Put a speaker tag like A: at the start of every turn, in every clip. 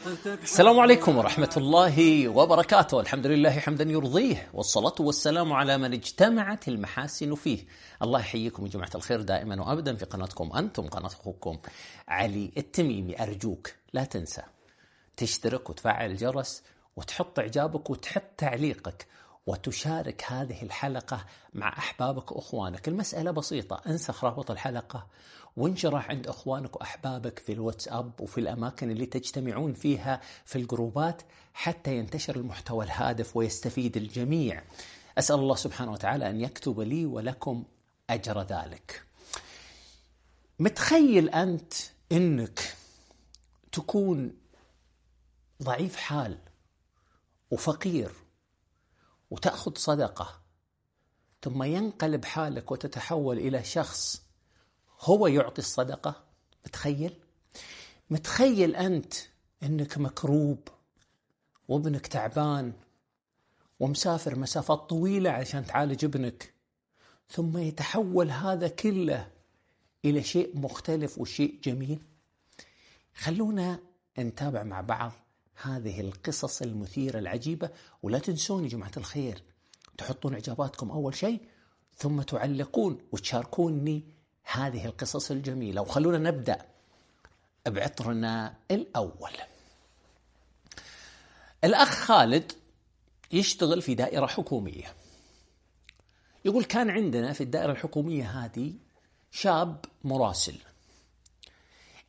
A: السلام عليكم ورحمة الله وبركاته. الحمد لله حمدا يرضيه، والصلاة والسلام على من اجتمعت المحاسن فيه. الله يحييكم يا جماعة الخير دائما وأبدا في قناتكم أنتم، قناة أخوكم علي التميمي. أرجوك لا تنسى تشترك وتفعل الجرس وتحط إعجابك وتحط تعليقك وتشارك هذه الحلقة مع أحبابك وأخوانك. المسألة بسيطة، انسخ رابط الحلقة وانشره عند أخوانك وأحبابك في الواتساب وفي الأماكن اللي تجتمعون فيها في الجروبات حتى ينتشر المحتوى الهادف ويستفيد الجميع. أسأل الله سبحانه وتعالى أن يكتب لي ولكم أجر ذلك. متخيل أنت أنك تكون ضعيف حال وفقير وتأخذ صدقة ثم ينقلب حالك وتتحول إلى شخص هو يعطي الصدقة؟ متخيل أنت أنك مكروب وابنك تعبان ومسافر مسافات طويلة عشان تعالج ابنك، ثم يتحول هذا كله إلى شيء مختلف وشيء جميل؟ خلونا نتابع مع بعض هذه القصص المثيرة العجيبة، ولا تنسون يا جماعة الخير تحطون إعجاباتكم أول شيء، ثم تعلقون وتشاركوني هذه القصص الجميلة. وخلونا نبدأ بعطرنا الأول. الأخ خالد يشتغل في دائرة حكومية. يقول كان عندنا في الدائرة الحكومية هذه شاب مراسل.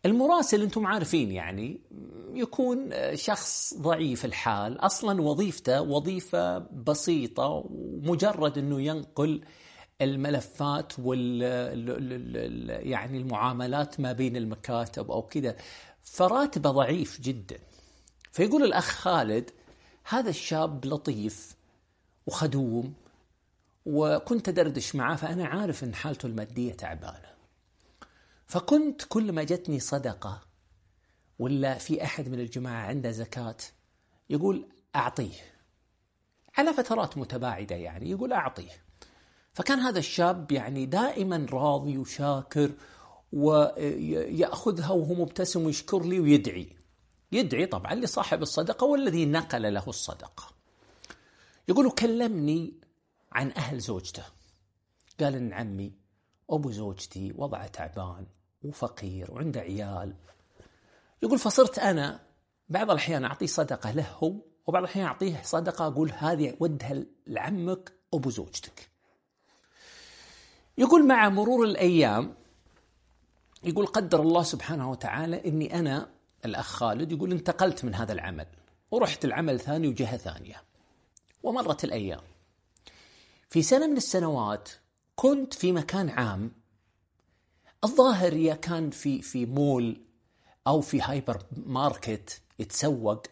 A: المراسل أنتم عارفين يعني يكون شخص ضعيف الحال، أصلا وظيفته وظيفة بسيطة ومجرد أنه ينقل الملفات يعني المعاملات ما بين المكاتب أو كذا، فراتبه ضعيف جدا. فيقول الأخ خالد هذا الشاب لطيف وخدوم وكنت أدردش معه، فأنا عارف أن حالته المادية تعبانة، فكنت كل ما جتني صدقة ولا في أحد من الجماعة عنده زكاة يقول أعطيه على فترات متباعدة، يعني يقول أعطيه. فكان هذا الشاب يعني دائما راضي وشاكر ويأخذها وهو مبتسم ويشكر لي ويدعي طبعا لصاحب الصدقة والذي نقل له الصدقة. يقول كلمني عن أهل زوجته، قال إن عمي أبو زوجتي وضعه تعبان وفقير وعنده عيال. يقول فصرت أنا بعض الأحيان أعطيه صدقة له هو، وبعض الأحيان أعطيه صدقة أقول هذه ودها لعمك أبو زوجتك. يقول مع مرور الأيام يقول قدر الله سبحانه وتعالى إني أنا الأخ خالد يقول انتقلت من هذا العمل ورحت العمل ثاني وجهة ثانية، ومرت الأيام. في سنة من السنوات كنت في مكان عام، الظاهر يا كان في مول أو في هايبر ماركت يتسوق.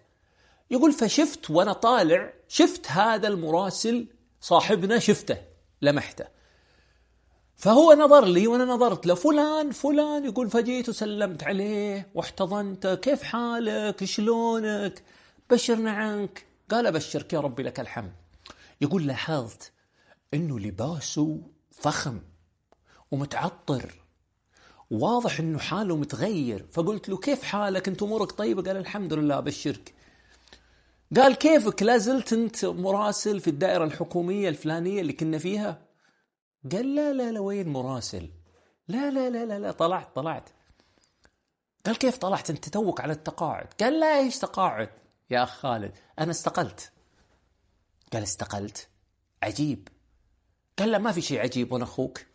A: يقول فشفت وأنا طالع شفت هذا المراسل صاحبنا، شفته لمحته، فهو نظر لي وأنا نظرت له، فلان. يقول فجيت وسلمت عليه واحتضنته، كيف حالك شلونك بشرنا عنك. قال أبشرك يا ربي لك الحمد. يقول لاحظت إنه لباسه فخم ومتعطر، واضح إنه حاله متغير. فقلت له كيف حالك أنت أمورك طيبة؟ قال الحمد لله أبشرك. قال كيفك لا زلت أنت مراسل في الدائرة الحكومية الفلانية اللي كنا فيها؟ قال لا وين مراسل؟ لا طلعت. قال كيف طلعت أنت توك على التقاعد؟ قال لا إيش تقاعد يا أخ خالد، أنا استقلت. قال استقلت؟ عجيب. قال لا ما في شيء عجيب وأنا أخوك،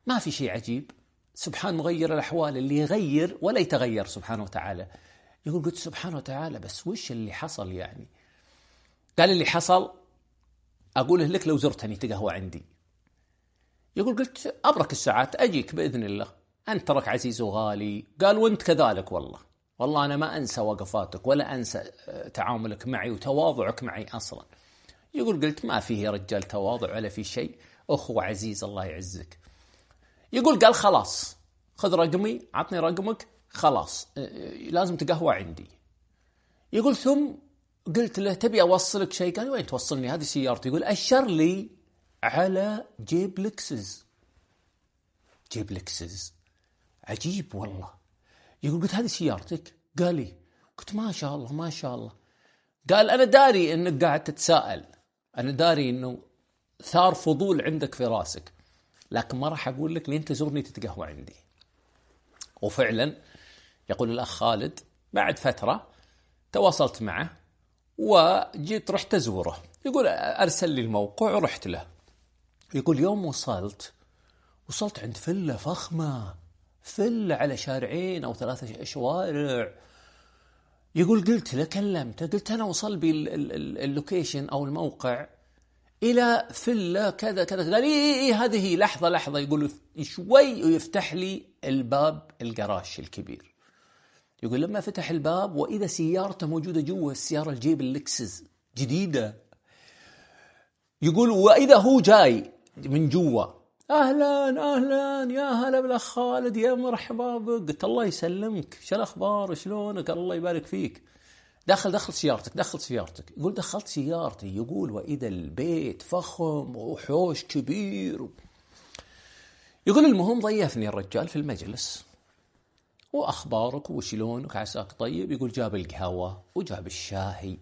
A: ما في شيء عجيب، سبحان مغير الأحوال اللي يغير ولا يتغير سبحانه وتعالى. يقول قلت سبحانه وتعالى بس وش اللي حصل يعني؟ قال اللي حصل أقوله لك لو زرتني تقهوى عندي. يقول قلت أبرك الساعات أجيك بإذن الله، أنت ترك عزيز وغالي. قال وأنت كذلك، والله أنا ما أنسى وقفاتك ولا أنسى تعاملك معي وتواضعك معي أصلا. يقول قلت ما فيه يا رجال تواضع ولا في شيء، أخوة عزيز الله يعزك. يقول قال خلاص خذ رقمي، عطني رقمك، خلاص لازم تقهوى عندي. يقول ثم قلت له تبي أوصلك شيء؟ قال وين توصلني، هذه سيارتي. يقول أشر لي على جيب لكسس. عجيب والله. يقول قلت هذه سيارتك؟ قال لي. قلت ما شاء الله ما شاء الله. قال أنا داري أنك قاعد تتساءل، أنا داري أنه ثار فضول عندك في راسك، لكن ما راح أقول لك لين تزورني تتقهوى عندي. وفعلا يقول الأخ خالد بعد فترة تواصلت معه وجيت رحت أزوره. يقول أرسل لي الموقع ورحت له. يقول يوم وصلت عند فلة فخمة، فلة على شارعين أو 3 شوارع. يقول قلت له كلمته، قلت أنا وصل بي اللوكيشن أو الموقع إلى فلة كذا كذا. قال إيه هذه لحظة. يقول شوي ويفتح لي الباب الجراج الكبير. يقول لما فتح الباب وإذا سيارته موجودة جوا، السيارة الجيب اللكسس جديدة. يقول وإذا هو جاي من جوا، أهلا يا هلا بالأخ خالد، يا مرحبا بك. قلت الله يسلمك، شو الأخبار شلونك، الله يبارك فيك. دخل سيارتك. يقول دخلت سيارتي. يقول وإذا البيت فخم وحوش كبير. يقول المهم ضيفني الرجال في المجلس، وأخبارك وشلونك عساك طيب. يقول جاب القهوة وجاب الشاهي.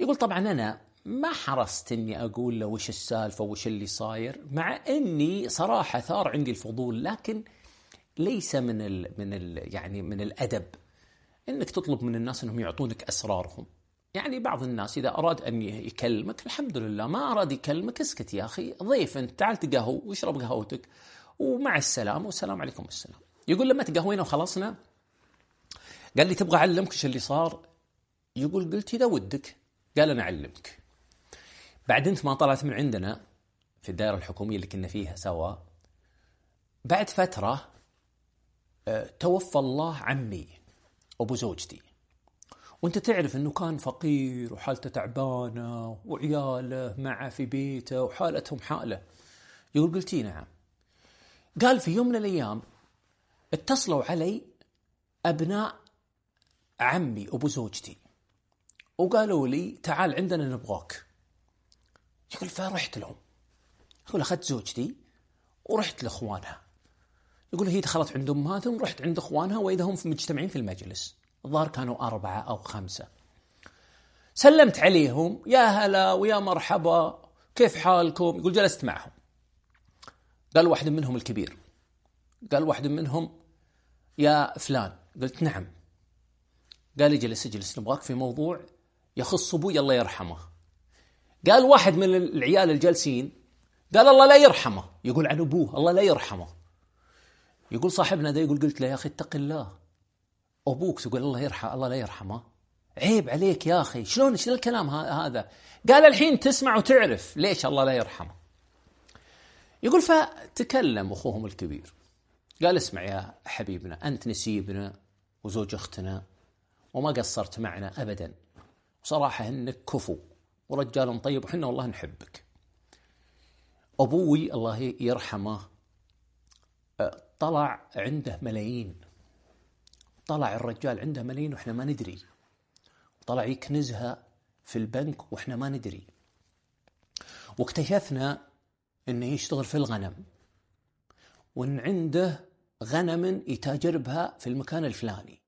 A: يقول طبعا أنا ما حرصت إني أقول له وش السالفة وش اللي صاير، مع إني صراحة ثار عندي الفضول، لكن ليس من الأدب إنك تطلب من الناس إنهم يعطونك أسرارهم. يعني بعض الناس إذا أراد أن يكلمك الحمد لله، ما أراد يكلمك اسكت يا أخي، ضيف أنت، تعال تقهوى واشرب قهوتك ومع السلامة والسلام عليكم السلام. يقول لما تقهوينا وخلصنا قال لي تبغى أعلمك إيش اللي صار؟ يقول قلت إذا ودك. قال أنا أعلمك. بعد أنت ما طلعت من عندنا في الدائرة الحكومية اللي كنا فيها سوا، بعد فترة توفى الله عمي أبو زوجتي، وانت تعرف أنه كان فقير وحالته تعبانة وعياله معه في بيته وحالتهم حالة. يقول قلتي نعم. قال في يوم من الأيام اتصلوا علي أبناء عمي أبو زوجتي وقالوا لي تعال عندنا نبغاك. يقول فرحت لهم. يقول أخذت زوجتي ورحت لأخوانها. يقول هي دخلت عند أمهاتهم، رحت عند أخوانها وإذا هم مجتمعين في المجلس، الظاهر كانوا 4 أو 5. سلمت عليهم يا هلا ويا مرحبا كيف حالكم. يقول جلست معهم. قال واحد منهم الكبير، قال واحد منهم يا فلان. قلت نعم. قال لي اجلس نبغاك في موضوع يخص أبوي الله يرحمه. قال واحد من العيال الجالسين قال الله لا يرحمه، يقول عن أبوه الله لا يرحمه. يقول صاحبنا ذا يقول قلت له يا أخي اتق الله، أبوك تقول الله لا يرحمه، عيب عليك يا أخي، شلون الكلام هذا؟ قال الحين تسمع وتعرف ليش الله لا يرحمه. يقول فتكلم أخوهم الكبير قال اسمع يا حبيبنا، أنت نسيبنا وزوج أختنا وما قصرت معنا أبدا، وصراحة إنك كفو ورجال طيب وحنا والله نحبك. أبوي الله يرحمه طلع عنده ملايين، طلع الرجال عنده ملايين وإحنا ما ندري، طلع يكنزها في البنك وإحنا ما ندري، واكتشفنا إنه يشتغل في الغنم وإن عنده غنم يتاجر بها في المكان الفلاني،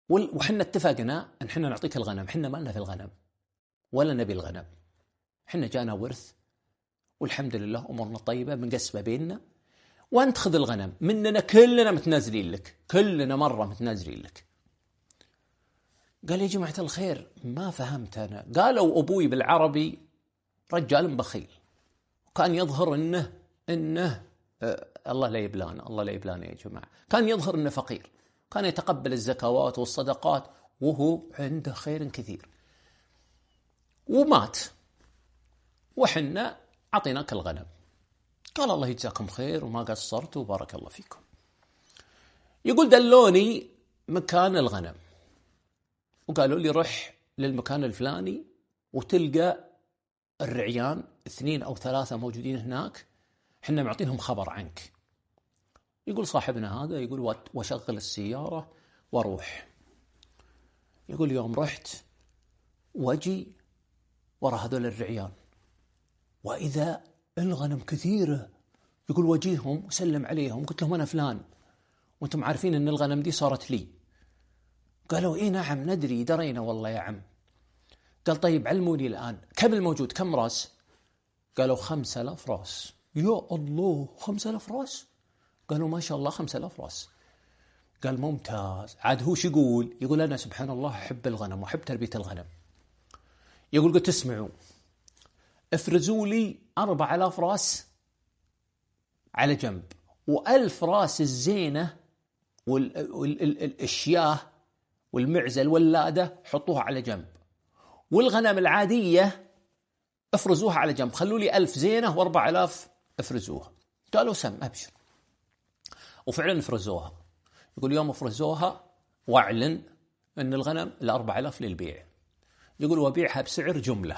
A: وحنا اتفقنا أن حنا نعطيك الغنم، حنا ما لنا في الغنم ولا نبي الغنم، حنا جانا ورث والحمد لله أمورنا طيبة بنقسمها بيننا، وأنت خذ الغنم مننا كلنا متنازلين لك، كلنا مرة متنازلين لك. قال يا جماعة الخير ما فهمت أنا. قالوا أبوي بالعربي رجال بخيل، وكان يظهر إنه الله لا يبلانا يا جماعة، كان يظهر إنه فقير، كان يتقبل الزكوات والصدقات وهو عنده خير كثير، ومات وحنا أعطيناك الغنم. قال الله يجزاكم خير وما قصرتوا وبارك الله فيكم. يقول دلوني مكان الغنم وقالوا لي روح للمكان الفلاني وتلقى الرعيان 2 أو 3 موجودين هناك، حنا معطينهم خبر عنك. يقول صاحبنا هذا يقول وشغل السيارة واروح. يقول يوم رحت واجي ورا هذول الرعيان وإذا الغنم كثيرة، يقول وجيهم وسلم عليهم قلت لهم أنا فلان وانتم عارفين ان الغنم دي صارت لي. قالوا ايه نعم ندري درينا والله يا عم. قال طيب علموني الآن كم الموجود، كم راس؟ قالوا 5000 راس. يا الله 5000 راس؟ قالوا ما شاء الله 5000 راس. قال ممتاز. عاد هو شو يقول أنا سبحان الله أحب الغنم وأحب تربية الغنم. يقول قلت اسمعوا، افرزوا لي 4000 راس على جنب، و1000 راس الزينة والشياه والمعزة الولادة حطوها على جنب، والغنم العادية افرزوها على جنب، خلوا لي 1000 زينة و4000 افرزوها. قالوا سم أبشر. وفعلا افرزوها. يقول يوم افرزوها واعلن ان الغنم 4000 للبيع. يقول وبيعها بسعر جملة.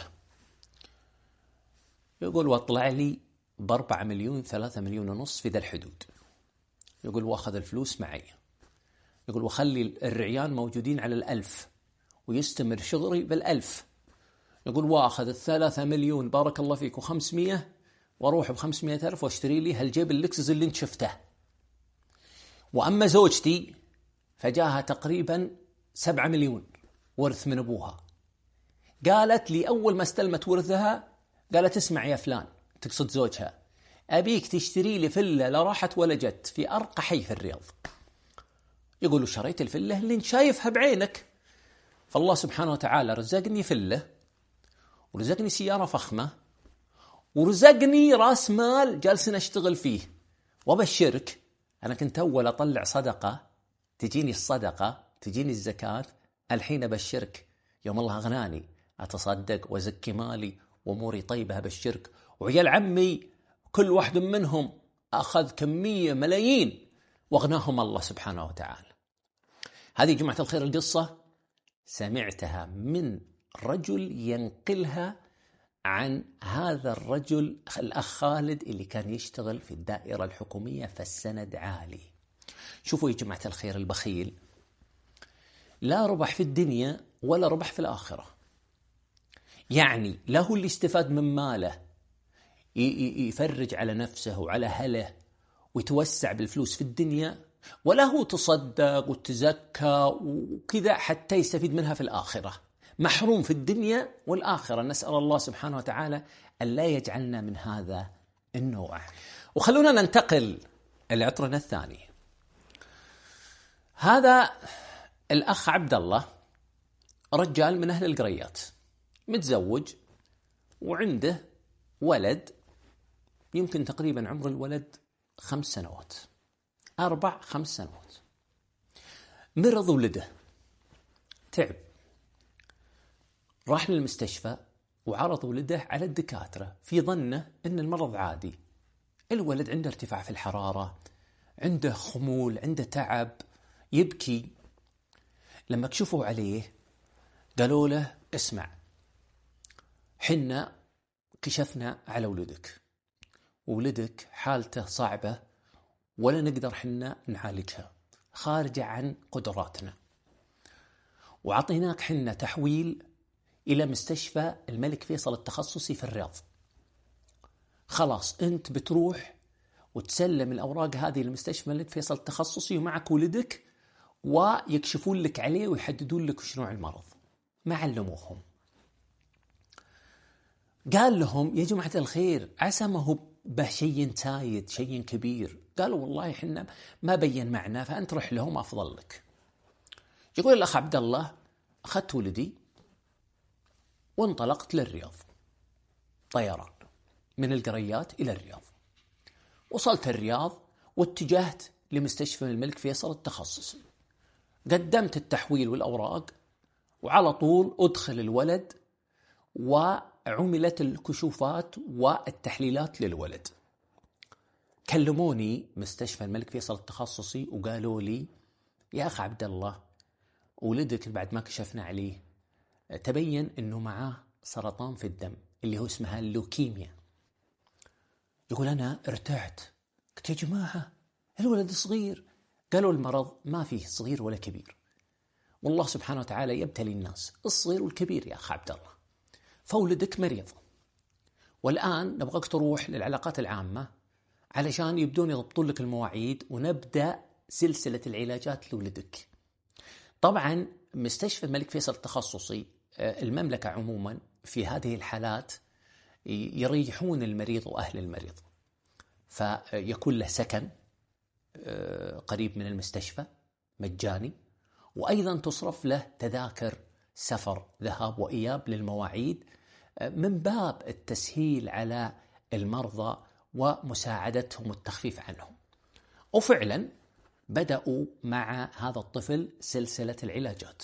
A: يقول واطلع لي ب4 مليون 3 مليون ونص في ذا الحدود. يقول واخذ الفلوس معي. يقول وخلي الرعيان موجودين على 1000 ويستمر شغلي بال1000. يقول واخذ 3 مليون بارك الله فيك و500 واروح ب500,000 واشتري لي هالجيب اللكسس اللي انت شفته. واما زوجتي فجاها تقريبا 7 مليون ورث من ابوها. قالت لي اول ما استلمت ورثها قالت اسمع يا فلان، تقصد زوجها، ابيك تشتري لي فله لا راحت ولا جت في ارقى حي في الرياض. يقولوا شريت الفله اللي انت شايفها بعينك. فالله سبحانه وتعالى رزقني فله، ورزقني سياره فخمه، ورزقني راس مال جالسين اشتغل فيه. وابشرك انا كنت اول اطلع صدقه، تجيني الصدقه تجيني الزكاه، الحين ابشرك يوم الله اغناني اتصدق وازكي مالي واموري طيبه. ابشرك وعيال عمي كل واحد منهم اخذ كميه ملايين واغناهم الله سبحانه وتعالى. هذه جماعه الخير القصه سمعتها من رجل ينقلها عن هذا الرجل الأخ خالد اللي كان يشتغل في الدائرة الحكومية، فالسند عالي. شوفوا يا جماعة الخير، البخيل لا ربح في الدنيا ولا ربح في الآخرة. يعني لا هو اللي استفاد من ماله يفرج على نفسه وعلى أهله ويتوسع بالفلوس في الدنيا، ولا هو تصدق وتزكى وكذا حتى يستفيد منها في الآخرة. محروم في الدنيا والآخرة. نسأل الله سبحانه وتعالى أن لا يجعلنا من هذا النوع. وخلونا ننتقل لعطرنا الثاني. هذا الأخ عبد الله رجال من أهل القريات، متزوج وعنده ولد يمكن تقريبا عمر الولد 5 سنوات، 4-5 سنوات. مرض ولده، تعب، راح للمستشفى وعرض ولده على الدكاترة في ظنه أن المرض عادي. الولد عنده ارتفاع في الحرارة، عنده خمول، عنده تعب، يبكي. لما كشفوا عليه قالوا له اسمع، حنا كشفنا على ولدك، وولدك حالته صعبة ولا نقدر حنا نعالجها، خارجة عن قدراتنا، وعطيناك حنا تحويل إلى مستشفى الملك فيصل التخصصي في الرياض. خلاص أنت بتروح وتسلم الأوراق هذه لمستشفى الملك فيصل التخصصي ومعك ولدك، ويكشفون لك عليه ويحددون لك وش نوع المرض. ما علموهم. قال لهم يا جماعة الخير عسى ما هو به شيء تايد، شيء كبير. قالوا والله حنا ما بين معنا، فأنت روح لهم أفضل لك. يقول الأخ عبد الله أخذت ولدي وانطلقت للرياض طيران من القريات إلى الرياض. وصلت الرياض واتجهت لمستشفى الملك فيصل التخصصي. قدمت التحويل والأوراق، وعلى طول أدخل الولد وعملت الكشوفات والتحليلات للولد. كلموني مستشفى الملك فيصل التخصصي وقالوا لي يا أخ عبد الله، ولدك بعد ما كشفنا عليه تبين أنه معاه سرطان في الدم اللي هو اسمها اللوكيميا. يقول أنا ارتعت، قلت يا جماعة الولد صغير. قالوا المرض ما فيه صغير ولا كبير، والله سبحانه وتعالى يبتلي الناس الصغير والكبير يا أخ عبد الله. فولدك مريض، والآن نبغاك تروح للعلاقات العامة علشان يبدون يضبطون لك المواعيد ونبدأ سلسلة العلاجات لولدك. طبعا مستشفى الملك فيصل التخصصي، المملكة عموما في هذه الحالات يريحون المريض وأهل المريض، فيكون له سكن قريب من المستشفى مجاني، وأيضا تصرف له تذاكر سفر ذهاب وإياب للمواعيد من باب التسهيل على المرضى ومساعدتهم والتخفيف عنهم. وفعلا بدأوا مع هذا الطفل سلسلة العلاجات،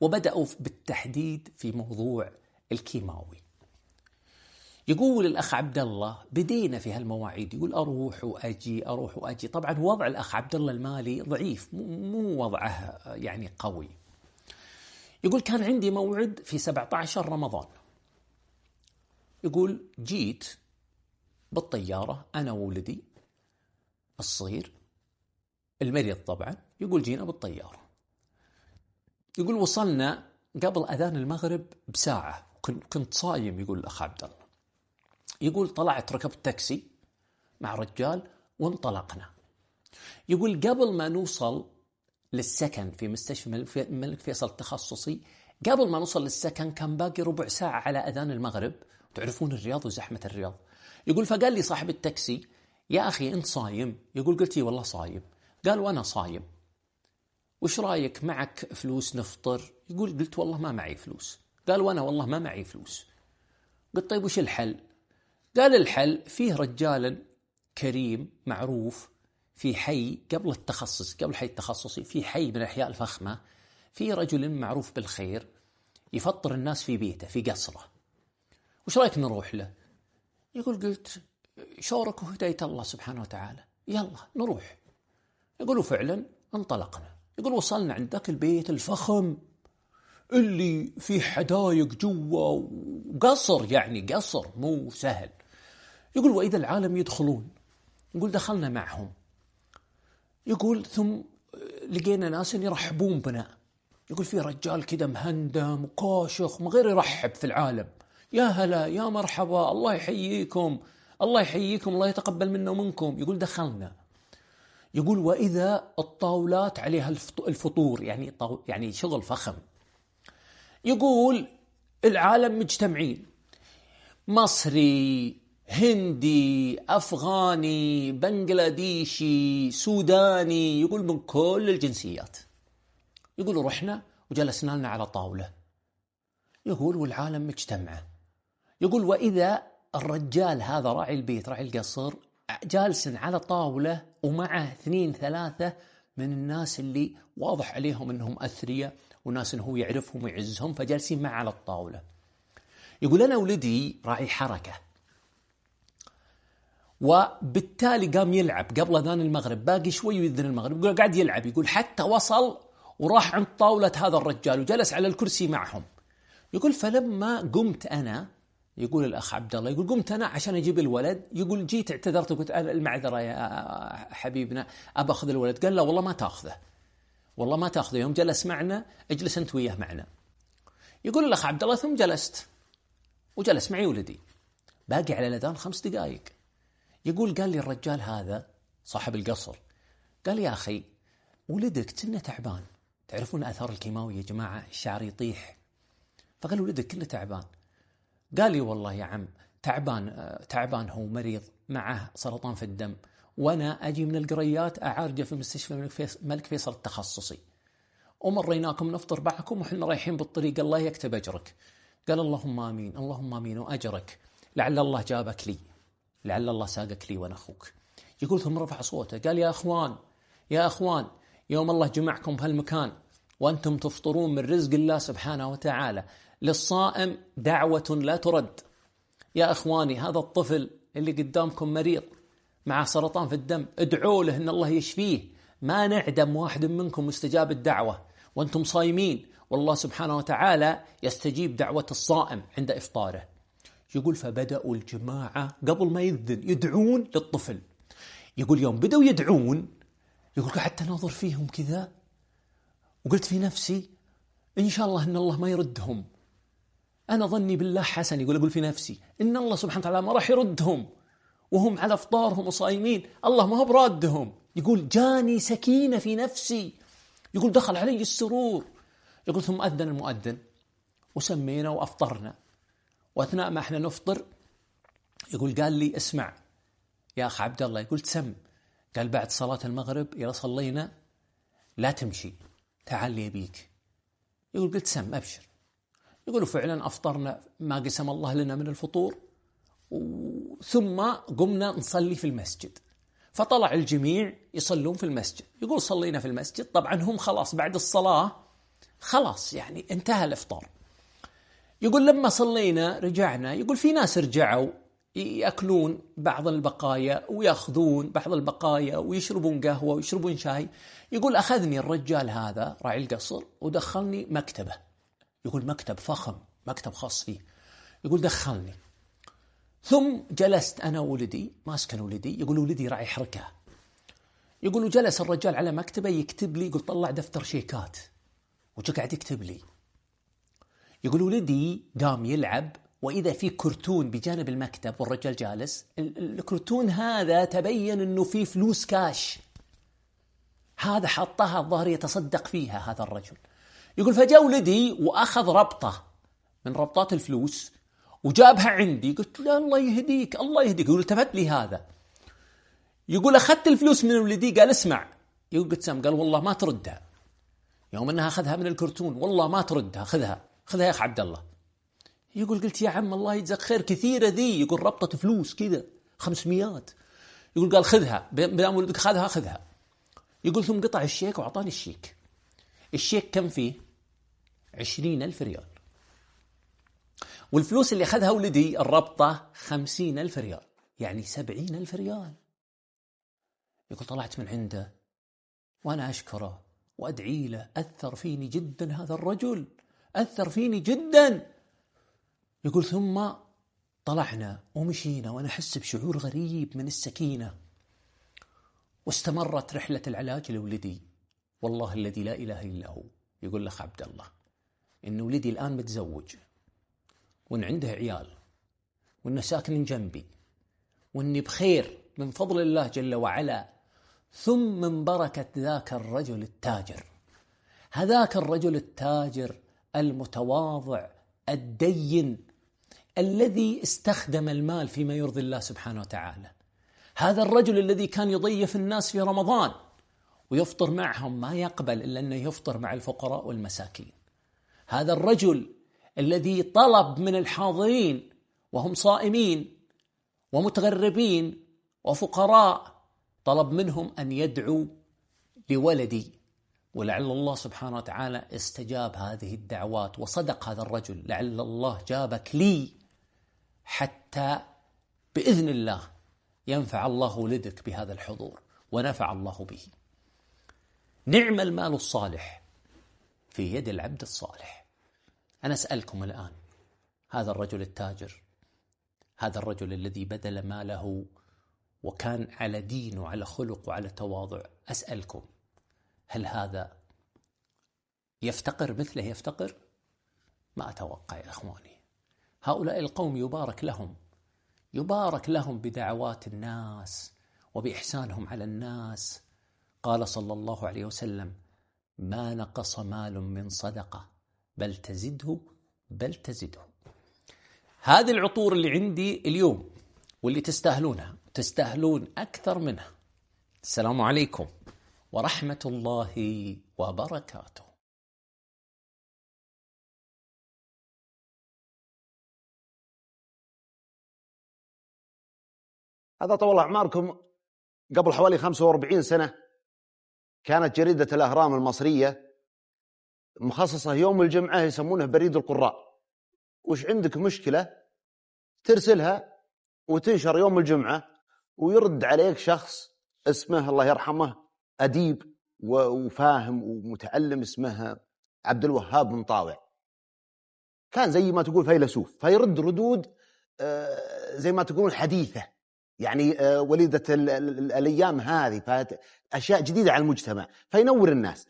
A: وبدأوا بالتحديد في موضوع الكيماوي. يقول الأخ عبد الله بدينا في هالمواعيد، يقول أروح وأجي. طبعا وضع الأخ عبد الله المالي ضعيف، مو وضعه يعني قوي. يقول كان عندي موعد في 17 رمضان، يقول جيت بالطيارة أنا وولدي الصغير المريض طبعا، يقول جينا بالطيارة، يقول وصلنا قبل أذان المغرب بساعة، كنت صايم. يقول الأخ عبد الله، يقول طلعت ركبت تاكسي مع رجال وانطلقنا. يقول قبل ما نوصل للسكن في مستشفى الملك فيصل التخصصي، قبل ما نوصل للسكن كان باقي ربع ساعة على أذان المغرب. تعرفون الرياض وزحمة الرياض. يقول فقال لي صاحب التاكسي يا أخي أنت صايم؟ يقول قلت والله صايم. قال وأنا صايم، وش رايك معك فلوس نفطر؟ يقول قلت والله ما معي فلوس. قال وأنا والله ما معي فلوس. قلت طيب وش الحل؟ قال الحل فيه رجال كريم معروف في حي قبل التخصص، قبل حي التخصصي، في حي من الأحياء الفخمة، في رجل معروف بالخير يفطر الناس في بيته في قصره، وش رأيك نروح له؟ يقول قلت شورك وهداية الله سبحانه وتعالى، يلا نروح. يقولوا فعلا انطلقنا. يقول وصلنا عند ذاك البيت الفخم اللي فيه حدايق جوا وقصر، يعني قصر مو سهل. يقول وإذا العالم يدخلون. يقول دخلنا معهم. يقول ثم لقينا ناس يرحبون بنا. يقول في رجال كده مهندم وكاشخ من غير يرحب في العالم، يا هلا يا مرحبا الله يحييكم الله يحييكم الله يتقبل منا ومنكم. يقول دخلنا. يقول وإذا الطاولات عليها الفطور، يعني شغل فخم. يقول العالم مجتمعين، مصري هندي أفغاني بنغلاديشي سوداني، يقول من كل الجنسيات. يقول رحنا وجلسنا لنا على طاولة، يقول والعالم مجتمعة. يقول وإذا الرجال هذا راعي البيت راعي القصر جالس على طاولة ومعه 2-3 من الناس اللي واضح عليهم أنهم أثرياء وناس أنه يعرفهم ويعزهم، فجالسين معه على الطاولة. يقول أنا ولدي راعي حركة، وبالتالي قام يلعب قبل أذان المغرب، باقي شوي ويذن المغرب، يقول قاعد يلعب. يقول حتى وصل وراح عند طاولة هذا الرجال وجلس على الكرسي معهم. يقول فلما قمت أنا، يقول الأخ عبد الله، يقول قمت أنا عشان أجيب الولد. يقول جيت اعتذرت وقلت المعذرة يا حبيبنا أبى أخذ الولد. قال لا والله ما تأخذه، والله ما تأخذه، يوم جلس معنا اجلس أنت وياه معنا. يقول الأخ عبد الله ثم جلست وجلس معي ولدي، باقي على الأذان 5 دقائق. يقول قال لي الرجال هذا صاحب القصر، قال يا أخي ولدك كنه تعبان، تعرفون آثار الكيماوي يا جماعة، الشعر يطيح. فقال ولدك كنه تعبان. قال لي والله يا عم تعبان هو مريض معه سرطان في الدم، وأنا أجي من القريات أعالجه في مستشفى الملك فيصل التخصصي، ومريناكم نفطر معكم وحنا رايحين بالطريق، الله يكتب أجرك. قال اللهم آمين اللهم آمين وأجرك، لعل الله جابك لي، لعل الله ساقك لي وأنا أخوك. يقول ثم رفع صوته قال يا أخوان يوم الله جمعكم بهالمكان وأنتم تفطرون من رزق الله سبحانه وتعالى، للصائم دعوة لا ترد. يا أخواني هذا الطفل اللي قدامكم مريض مع سرطان في الدم، ادعوا له إن الله يشفيه، ما نعدم واحد منكم مستجاب الدعوة وأنتم صايمين، والله سبحانه وتعالى يستجيب دعوة الصائم عند إفطاره. يقول فبدأوا الجماعة قبل ما يذن يدعون للطفل. يقول يوم بدأوا يدعون، يقول حتى ناظر فيهم كذا وقلت في نفسي إن شاء الله إن الله ما يردهم، أنا ظني بالله حسن. يقول في نفسي إن الله سبحانه وتعالى ما راح يردهم وهم على إفطارهم وصايمين، الله ما هو برادهم. يقول جاني سكينة في نفسي، يقول دخل علي السرور. يقول ثم أذن المؤذن وسمينا وأفطرنا، وأثناء ما احنا نفطر يقول قال لي اسمع يا أخ عبد الله، يقول تسم، قال بعد صلاة المغرب إذا صلينا لا تمشي، تعال لي بيك. يقول قلت سم أبشر. يقولوا فعلا أفطرنا ما قسم الله لنا من الفطور، ثم قمنا نصلي في المسجد، فطلع الجميع يصلون في المسجد. يقول صلينا في المسجد، طبعا هم خلاص بعد الصلاة خلاص يعني انتهى الإفطار. يقول لما صلينا رجعنا، يقول في ناس رجعوا يأكلون بعض البقايا ويأخذون بعض البقايا ويشربون قهوة ويشربون شاي. يقول أخذني الرجال هذا راعي القصر ودخلني مكتبه، يقول مكتب فخم، مكتب خاص فيه. يقول دخلني، ثم جلست أنا وولدي، ماسكن ولدي، يقول ولدي راعي حركة. يقول جلس الرجال على مكتبه يكتب لي، يقول طلع دفتر شيكات وقاعد يكتب لي. يقول ولدي قام يلعب، وإذا في كرتون بجانب المكتب والرجال جالس، الكرتون هذا تبين أنه فيه فلوس كاش، هذا حطها الظاهر يتصدق فيها هذا الرجل. يقول فجاء ولدي وأخذ ربطة من ربطات الفلوس وجابها عندي، قلت له الله يهديك الله يهديك. يقول التفت لي هذا، يقول أخذت الفلوس من ولدي، قال اسمع، يقول قلت سام، قال والله ما تردها، يوم أنها أخذها من الكرتون والله ما تردها، خذها خذها يا أخ عبد الله. يقول قلت يا عم الله يجزاك خير كثيرة ذي، يقول ربطة فلوس كذا 500. يقول قال خذها، بدام ولدك خذها خذها. يقول ثم قطع الشيك وعطاني الشيك. الشيك كم فيه؟ 20,000 ريال، والفلوس اللي أخذها ولدي الربطة 50,000 ريال، يعني 70,000 ريال. يقول طلعت من عنده وأنا أشكره وأدعي له، أثر فيني جدا هذا الرجل، أثر فيني جدا. يقول ثم طلعنا ومشينا وأنا أحس بشعور غريب من السكينة، واستمرت رحلة العلاج لولدي. والله الذي لا إله إلا هو، يقول لك عبد الله إن ولدي الآن متزوج، وإن عنده عيال، وإنه ساكن جنبي، وإني بخير من فضل الله جل وعلا، ثم من بركة ذاك الرجل التاجر، هذاك الرجل التاجر المتواضع الدين الذي استخدم المال فيما يرضي الله سبحانه وتعالى، هذا الرجل الذي كان يضيف الناس في رمضان ويفطر معهم، ما يقبل إلا أنه يفطر مع الفقراء والمساكين، هذا الرجل الذي طلب من الحاضرين وهم صائمين ومتغربين وفقراء، طلب منهم أن يدعوا لولدي، ولعل الله سبحانه وتعالى استجاب هذه الدعوات وصدق هذا الرجل، لعل الله جابك لي حتى بإذن الله ينفع الله ولدك بهذا الحضور، ونفع الله به. نعم المال الصالح في يد العبد الصالح. أنا أسألكم الآن، هذا الرجل التاجر، هذا الرجل الذي بذل ماله وكان على دين وعلى خلق وعلى تواضع، أسألكم هل هذا يفتقر مثله يفتقر؟ ما أتوقع يا أخواني. هؤلاء القوم يبارك لهم، يبارك لهم بدعوات الناس وبإحسانهم على الناس. قال صلى الله عليه وسلم: ما نقص مال من صدقة بل تزده بل تزده. هذه العطور اللي عندي اليوم واللي تستاهلونها، تستاهلون أكثر منها. السلام عليكم ورحمة الله وبركاته.
B: هذا طول أعماركم قبل حوالي 45 سنة كانت جريدة الأهرام المصرية مخصصة يوم الجمعة يسمونه بريد القراء. وش عندك مشكلة ترسلها وتنشر يوم الجمعة، ويرد عليك شخص اسمه الله يرحمه أديب وفاهم ومتعلم اسمه عبد الوهاب بن طاوع، كان زي ما تقول فيلسوف، فيرد ردود زي ما تقول حديثة، يعني وليدة الأيام هذه، أشياء جديدة على المجتمع، فينور الناس.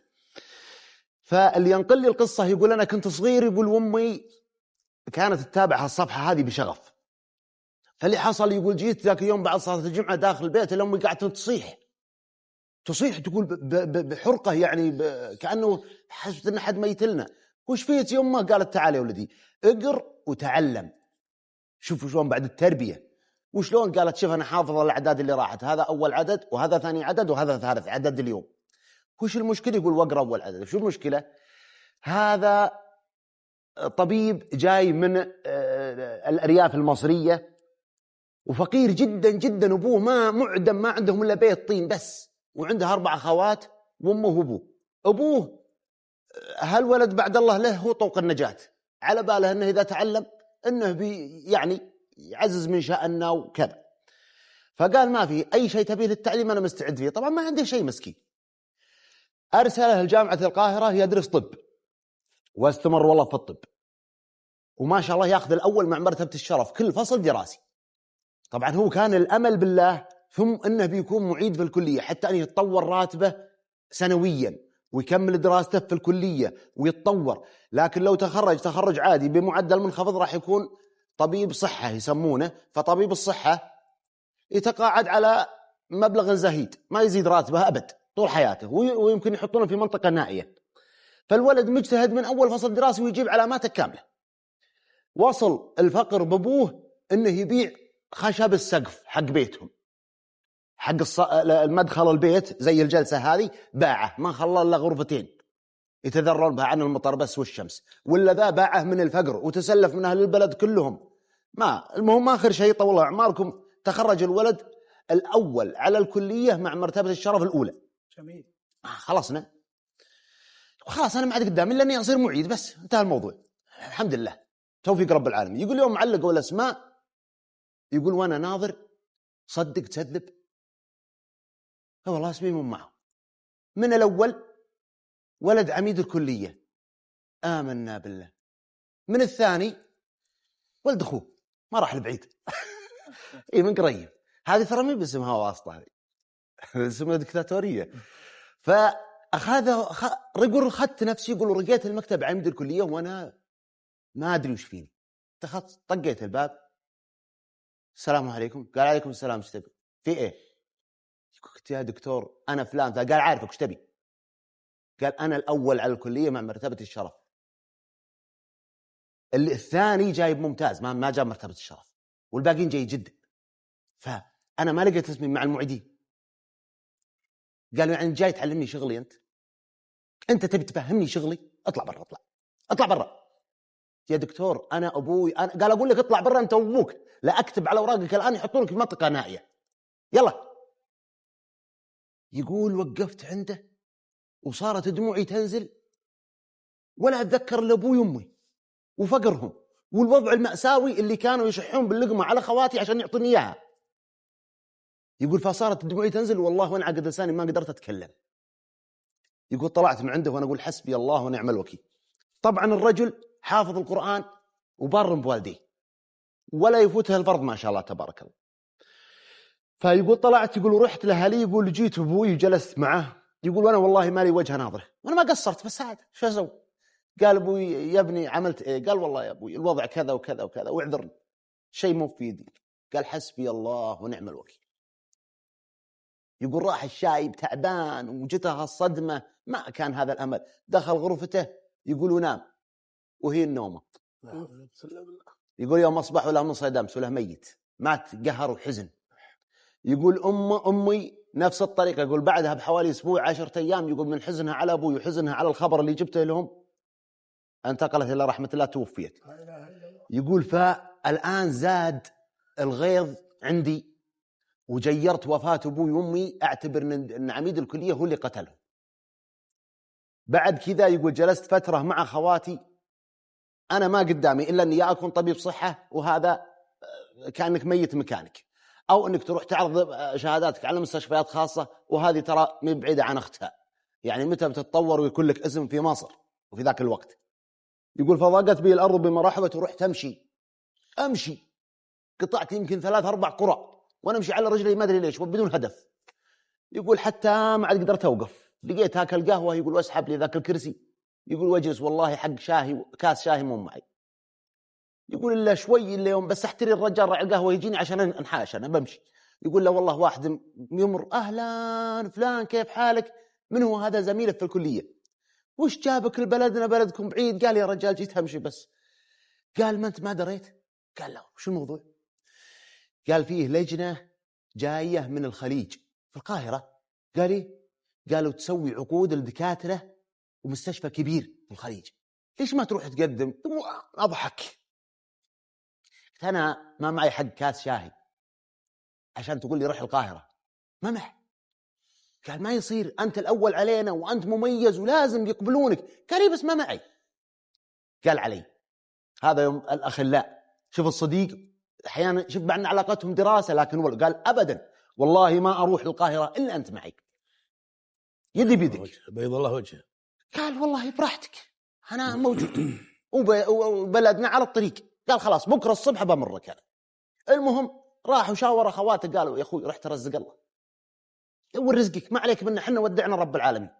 B: فاللي ينقل لي القصة يقول أنا كنت صغير، يقول وأمي كانت تتابع الصفحة هذه بشغف، فاللي حصل يقول جيت ذاك يوم بعد صلاة الجمعة داخل البيت، الأم قاعدة تصيح تصيح تقول بحرقة، يعني كأنه حسبت أن أحد ميتلنا. وش فيت يمه؟ قالت تعال يا ولدي اقر وتعلم. شوفوا شلون بعد التربية وشلون قالت شوف أنا حافظة الأعداد اللي راحت، هذا أول عدد وهذا ثاني عدد وهذا ثالث عدد اليوم. وش المشكلة؟ يقول واقرأ أول عدد. شو المشكلة؟ هذا طبيب جاي من الأرياف المصرية وفقير جدا جدا، أبوه ما معدم، ما عندهم إلا بيت طين بس، وعنده 4 أخوات وأمه وأبوه. أبوه هالولد بعد الله له هو طوق النجاة، على باله أنه إذا تعلم أنه يعني يعزز من شأننا وكذا. فقال ما في أي شيء تبيه للتعليم أنا مستعد فيه. طبعا ما عنده شيء مسكين. أرسله لجامعة القاهرة يدرس طب، واستمر والله في الطب، وما شاء الله ياخذ الأول مع مرتبة الشرف كل فصل دراسي. طبعا هو كان الأمل بالله ثم أنه بيكون معيد في الكلية، حتى أن يتطور راتبه سنويا ويكمل دراسته في الكلية ويتطور. لكن لو تخرج عادي بمعدل منخفض راح يكون طبيب صحة يسمونه. فطبيب الصحة يتقاعد على مبلغ زهيد ما يزيد راتبه أبد طول حياته، ويمكن يحطونه في منطقة نائية. فالولد مجتهد من أول فصل دراسي ويجيب علاماته كاملة. وصل الفقر بابوه انه يبيع خشب السقف حق بيتهم، حق المدخل البيت زي الجلسة هذه باعه، ما خلى الا غرفتين يتذرون بها عن المطر بس والشمس، ولا ذا باعه من الفقر وتسلف من اهل البلد كلهم. ما المهم اخر شيء طول اعماركم تخرج الولد الاول على الكلية مع مرتبة الشرف الاولى.
C: جميل.
B: خلصنا، خلاص انا ما عاد قدامي الا اني اصير معيد بس، انتهى الموضوع الحمد لله توفيق رب العالمين. يقول يوم علقوا الاسماء يقول وانا ناظر صدق تكذب والله اسمي من معه. من الاول ولد عميد الكلية آمنا بالله، من الثاني ولد اخوه ما راح لبعيد اي من قريب. هذه ترى مين باسمها واسطة، هذه اسمها دكتاتورية. فاخذ رجل خدت نفسي يقول رقيت المكتب عميد الكلية وانا ما ادري وش فيني. طقيت الباب السلام عليكم. قال عليكم السلام ايش تبي؟ في ايه؟ قلت يا دكتور انا فلان. قال عارفك ايش تبي؟ قال انا الاول على الكليه مع مرتبه الشرف، الثاني جايب ممتاز ما جاب مرتبه الشرف، والباقيين جيد جدا، فانا ما لقيت اسمي مع المعيدين. قالوا يعني جاي تعلمني شغلي؟ انت تبي تفهمني شغلي؟ اطلع برا، اطلع برا يا دكتور انا ابوي قال اقول لك اطلع برا انت وابوك، لا اكتب على اوراقك الان يحطونك في منطقه نائيه، يلا. يقول وقفت عنده وصارت دموعي تنزل، ولا اتذكر لابوي وامي وفقرهم والوضع المأساوي اللي كانوا يشحون باللقمه على خواتي عشان يعطوني اياها. يقول فصارت دموعي تنزل والله وانا عقد لساني ما قدرت اتكلم. يقول طلعت من عنده وانا اقول حسبي الله ونعم الوكيل. طبعا الرجل حافظ القرآن وبار بوالديه ولا يفوتها الفرض ما شاء الله تبارك الله. فيقول طلعت، يقول رحت لأهلي، يقول جيت أبوي وجلست معه، يقول وأنا والله مالي وجه ناظره وأنا ما قصرت بس عاد شو أسوي؟ قال أبوي يا ابني عملت إيه؟ قال والله يا أبوي الوضع كذا وكذا وكذا واعذرني شيء مو في يدي. قال حسبي الله ونعم الوكيل. يقول راح الشايب تعبان وجتها الصدمة، ما كان هذا الأمل، دخل غرفته يقول ونام وهي النومة. يقول يوم أصبح ولا من صيد أمس ولا ميت، مات قهر وحزن. يقول أمي نفس الطريقة. يقول بعدها بحوالي أسبوع 10 أيام يقول من حزنها على أبوي وحزنها على الخبر اللي جبته لهم انتقلت إلى رحمة الله توفيت. يقول فالآن زاد الغيظ عندي وجيرت وفاة أبوي وأمي، أعتبر أن عميد الكلية هو اللي قتله. بعد كذا يقول جلست فترة مع خواتي أنا ما قدامي إلا أني أكون طبيب صحة وهذا كأنك ميت مكانك، أو أنك تروح تعرض شهاداتك على مستشفيات خاصة وهذه ترى من بعيدة عن أختها، يعني متى بتتطور ويكون لك اسم في مصر وفي ذاك الوقت. يقول فضاقت بي الأرض بما رحبت ورحت أمشي قطعت يمكن 3-4 قرى وأنا أمشي على رجلي ما أدري ليش وبدون هدف. يقول حتى ما عاد قدرت أوقف، لقيت هاك قهوة يقول واسحب لي ذاك الكرسي، يقول واجلس والله حق شاهي كاس شاهي مو معي. يقول إلا شوي إلا يوم بس أحتري الرجال راعي القهوة يجيني عشان أنحاش أنا بمشي. يقول له والله واحد يمر، أهلا فلان كيف حالك؟ من هو هذا؟ زميله في الكلية. وش جابك لبلدنا؟ بلدكم بعيد. قال يا رجال جيت همشي بس. قال ما أنت ما دريت؟ قال لا. وش الموضوع؟ قال فيه لجنة جاية من الخليج في القاهرة. قال إيه؟ قالوا تسوي عقود الدكاترة ومستشفى كبير في الخليج، ليش ما تروح تقدم؟ أضحك. أنا ما معي حق كاس شاهي عشان تقول لي روح القاهرة، ما معي. قال ما يصير، أنت الأول علينا وأنت مميز ولازم يقبلونك. قال لي بس ما معي. قال علي. هذا يوم الأخلاء. شوف الصديق أحيانا، شوف مع أن علاقتهم دراسة، لكن قال أبدا والله ما أروح القاهرة إلا أنت معي، يدي بيدك،
C: بيض الله وجهه.
B: قال والله براحتك أنا موجود وبلدنا على الطريق. قال خلاص بكرة الصبح بمرك أنا. المهم راح وشاور أخواته، قالوا يا أخوي رحت رزق الله ورزقك، ما عليك منا، حنا ودعنا رب العالمين.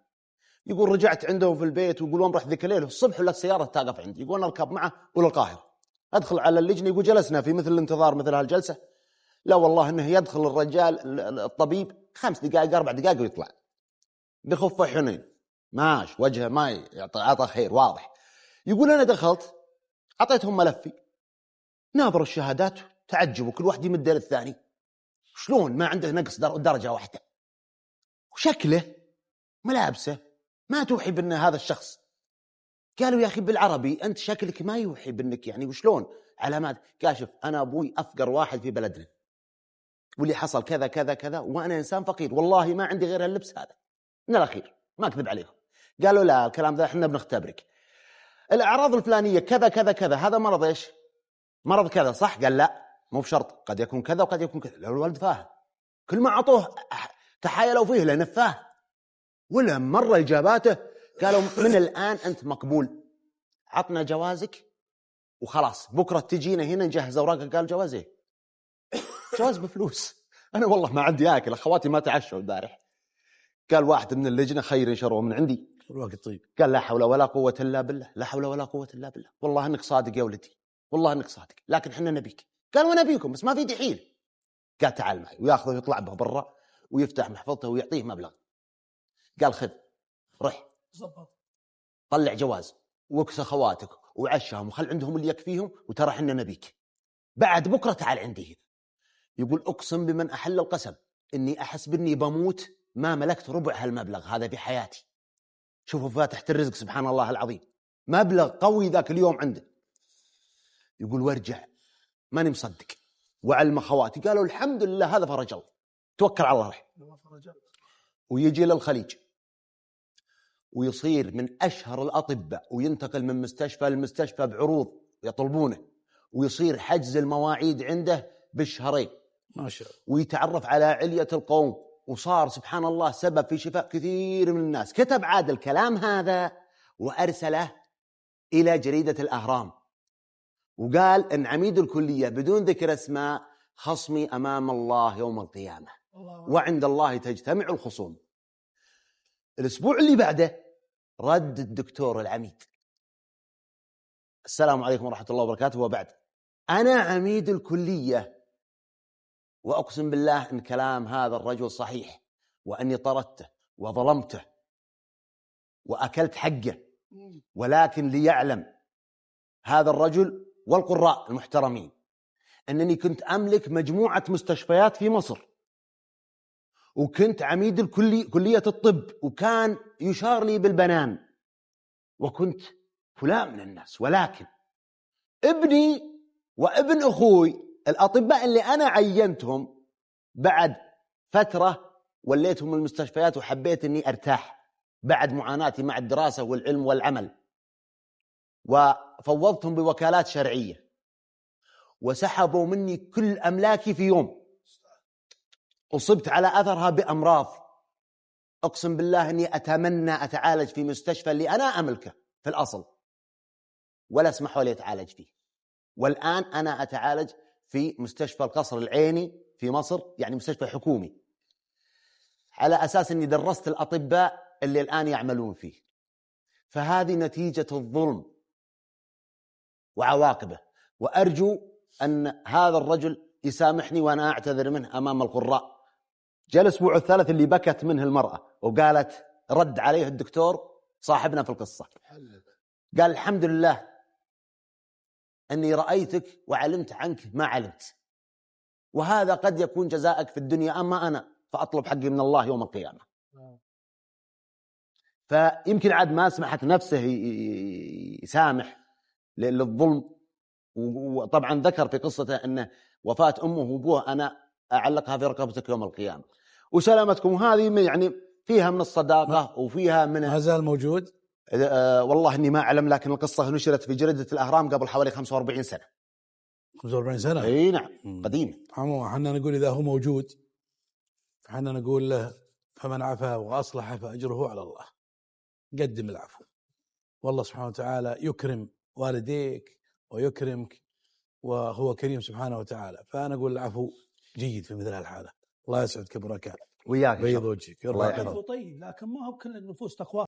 B: يقول رجعت عندهم في البيت ويقولون راح ذيك الليل الصبح ولا السيارة تقف عندي. يقول نركب معه ولا القاهرة. أدخل على اللجنة، يقول جلسنا في مثل الانتظار مثل هالجلسة. لا والله إنه يدخل الرجال الطبيب 5 دقائق 4 دقائق ويطلع بخفة حنين ماش وجهه ما يعطي عطى خير واضح. يقول أنا دخلت أعطيتهم ملفي، ناظروا الشهادات تعجبوا، كل واحد يمد للثاني شلون ما عنده نقص درجة واحدة، وشكله ملابسه ما توحي بأن هذا الشخص. قالوا يا أخي بالعربي أنت شكلك ما يوحي بأنك يعني وشلون علامات. قال شوف أنا أبوي أفقر واحد في بلدنا واللي حصل كذا كذا كذا، وأنا إنسان فقير والله ما عندي غير اللبس هذا من الأخير، ما أكذب عليهم. قالوا لا الكلام ذا إحنا بنختبرك، الأعراض الفلانية كذا كذا كذا، هذا مرض إيش؟ مرض كذا صح؟ قال لا مو بشرط، قد يكون كذا وقد يكون كذا. لو الولد فاهم، كل ما عطوه تحايلوا فيه لنفاه ولا مرة إجاباته. قالوا من الآن أنت مقبول، عطنا جوازك وخلاص بكرة تجينا هنا نجهز أوراقك. قال جواز إيه؟ جواز بفلوس، أنا والله ما عندي آكل، أخواتي ما تعشوا البارح. قال واحد من اللجنة خير ينشروا من عندي
C: الوقت طيب.
B: قال لا حول ولا قوة إلا بالله، لا حول ولا قوة إلا بالله، والله أنك صادق يا ولدي، والله أنك صادق، لكن حنا نبيك. قال وأنا أبيكم بس ما في دحيل. قال تعال معي، وياخذه ويطلع به برا ويفتح محفظته ويعطيه مبلغ. قال خذ روح طلع جواز واكس اخواتك وعشهم وخل عندهم اللي يكفيهم، وترى حنا نبيك بعد بكرة تعال عندي هنا. يقول أقسم بمن أحل القسم إني أحس بإني بموت ما ملكت ربع هالمبلغ هذا في حياتي. شوفوا فاتحة الرزق سبحان الله العظيم، مبلغ قوي ذاك اليوم عنده. يقول وارجع ماني مصدق، وعلم أخواتي قالوا الحمد لله هذا فرج الله، توكل على الله رح. ويجي للخليج ويصير من أشهر الأطباء وينتقل من مستشفى لمستشفى بعروض يطلبونه، ويصير حجز المواعيد عنده بالشهرين
C: ما شاء الله،
B: ويتعرف على علية القوم، وصار سبحان الله سبب في شفاء كثير من الناس. كتب عاد الكلام هذا وأرسله إلى جريدة الأهرام، وقال إن عميد الكلية بدون ذكر اسماء خصمي أمام الله يوم القيامة وعند الله تجتمع الخصوم. الأسبوع اللي بعده رد الدكتور العميد، السلام عليكم ورحمة الله وبركاته، وبعد أنا عميد الكلية وأقسم بالله إن كلام هذا الرجل صحيح، وأني طردته وظلمته وأكلت حقه، ولكن ليعلم هذا الرجل والقراء المحترمين أنني كنت أملك مجموعة مستشفيات في مصر، وكنت عميد كلية الطب، وكان يشار لي بالبنان، وكنت فلان من الناس، ولكن ابني وابن أخوي الأطباء اللي أنا عينتهم بعد فترة وليتهم المستشفيات، وحبيت أني أرتاح بعد معاناتي مع الدراسة والعلم والعمل، وفوضتهم بوكالات شرعية، وسحبوا مني كل أملاكي في يوم، أصبت على أثرها بأمراض. أقسم بالله أني أتمنى أتعالج في مستشفى اللي أنا أملكه في الأصل، ولا اسمحوا لي أتعالج فيه. والآن أنا أتعالج في مستشفى القصر العيني في مصر، يعني مستشفى حكومي، على أساس أني درست الأطباء اللي الآن يعملون فيه. فهذه نتيجة الظلم وعواقبه، وأرجو أن هذا الرجل يسامحني وأنا أعتذر منه أمام القراء. جاء الأسبوع الثالث اللي بكت منه المرأة وقالت، رد عليه الدكتور صاحبنا في القصة، قال الحمد لله أني رأيتك وعلمت عنك ما علمت، وهذا قد يكون جزاءك في الدنيا، أما أنا فأطلب حقي من الله يوم القيامة. فيمكن عاد ما سمحت نفسه يسامح للظلم. وطبعا ذكر في قصته أنه وفاة أمه وأبوه أنا أعلقها في رقبتك يوم القيامة. وسلامتكم. وهذه يعني فيها من الصداقة وفيها من
C: ما زال موجود.
B: والله إني ما أعلم، لكن القصة نشرت في جريدة الأهرام قبل حوالي 45 سنة.
C: 45 سنة؟
B: اي نعم، قديم.
C: احنا نقول إذا هو موجود احنا نقول له فمن عفا وأصلح فأجره على الله. قدم العفو، والله سبحانه وتعالى يكرم والديك ويكرمك، وهو كريم سبحانه وتعالى. فأنا أقول العفو جيد في مثل هالحالة. الله يسعدك بركات
B: وياك
C: بيض وجهك.
D: العفو طيب، لكن ما هو كل النفوس تقوى.